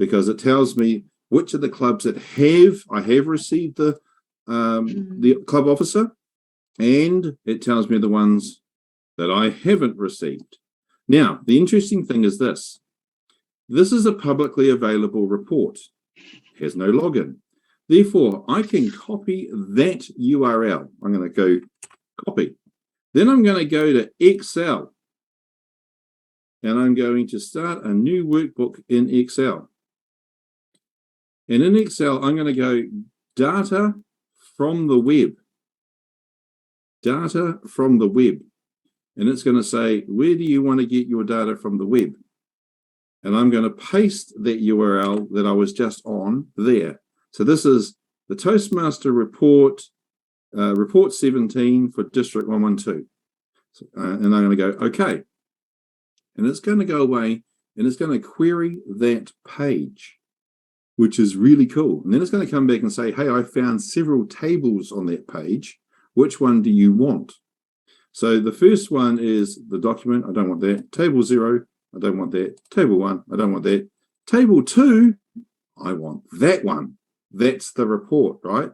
because it tells me which of the clubs that I have received the club officer, and it tells me the ones that I haven't received. Now, the interesting thing is this. This is a publicly available report. It has no login. Therefore, I can copy that URL. I'm going to go copy. Then I'm going to go to Excel. And I'm going to start a new workbook in Excel. And in Excel, I'm going to go data from the web. Data from the web. And it's going to say, where do you want to get your data from the web? And I'm going to paste that URL that I was just on there. So this is the Toastmaster report, report 17 for District 112. And I'm going to go, okay. And it's going to go away and it's going to query that page, which is really cool. And then it's going to come back and say, hey, I found several tables on that page. Which one do you want? So the first one is the document. I don't want that. Table 0, I don't want that. Table 1, I don't want that. Table 2, I want that one. That's the report, right?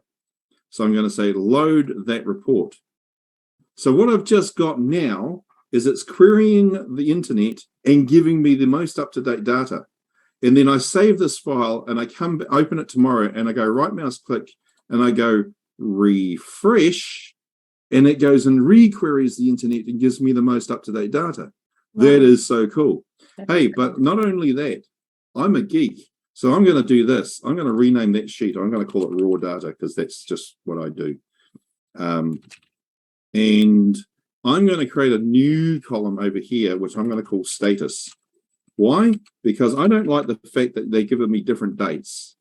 So I'm going to say load that report. So what I've just got now is it's querying the internet and giving me the most up-to-date data. And then I save this file and I open it tomorrow and I go right mouse click and I go refresh, and it goes and re-queries the internet and gives me the most up-to-date data. Wow. That is so cool. Hey, but not only that, I'm a geek. So I'm going to do this. I'm going to rename that sheet. I'm going to call it raw data because that's just what I do. And I'm going to create a new column over here, which I'm going to call status. Why? Because I don't like the fact that they're giving me different dates.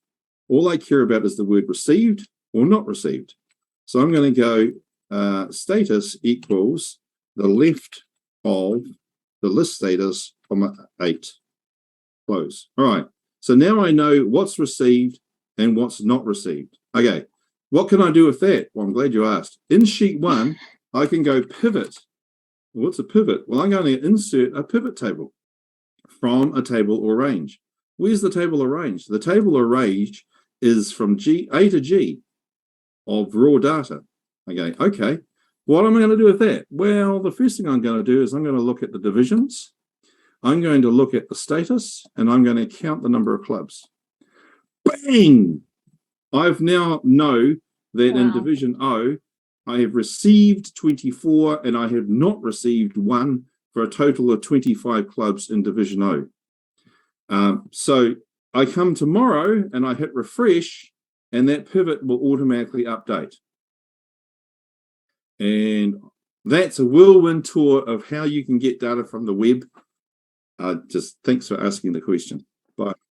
All I care about is the word received or not received. So I'm going to go status equals the left of the list status, 8, close. All right. So now I know what's received and what's not received. Okay. What can I do with that? Well, I'm glad you asked. In sheet 1, I can go pivot. What's a pivot? Well, I'm going to insert a pivot table from a table or range. Where's the table or range? The table or range is from A to G of raw data. Okay. What am I going to do with that? Well, the first thing I'm going to do is I'm going to look at the divisions. I'm going to look at the status, and I'm going to count the number of clubs. Bang! I've now know that in Division O, I have received 24 and I have not received 1 for a total of 25 clubs in Division O. So I come tomorrow and I hit refresh, and that pivot will automatically update. And that's a whirlwind tour of how you can get data from the web. Just thanks for asking the question.